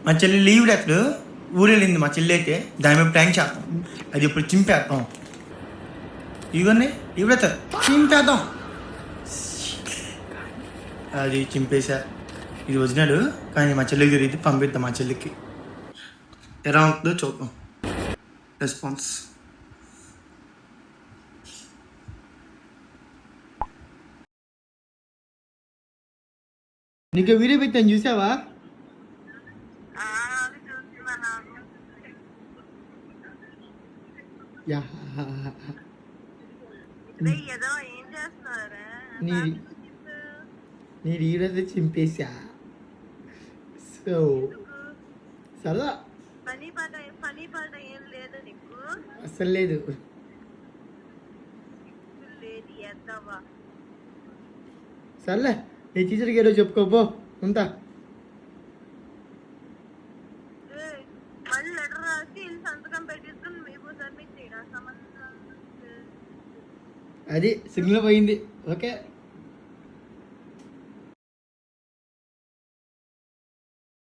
మా చెల్లి లీవ్ ఎప్పుడు ఊరు వెళ్ళింది మా చెల్లి అయితే దాని మీద ప్రాంక్ చేస్తాం. అది ఇప్పుడు చింపేస్తాం. ఇవన్నీ ఇవిడతా చింపేద్దాం. అది చింపేసా. ఇది ఒరిజినల్ కానీ మా చెల్లికి తిరిగి పంపిద్దాం. మా చెల్లికి ఎలా ఉంటుందో చూద్దాం రెస్పాన్స్. నీకు వీడియో పెట్టాను చూసావా? నీ వీడియో చింపేసా. సో సరదా అసలు లేదు. సర్లే నీ టీచర్కి ఏదో చెప్పుకోపో. ఉంటా. అది సిగ్నల్ పోయింది. ఓకే.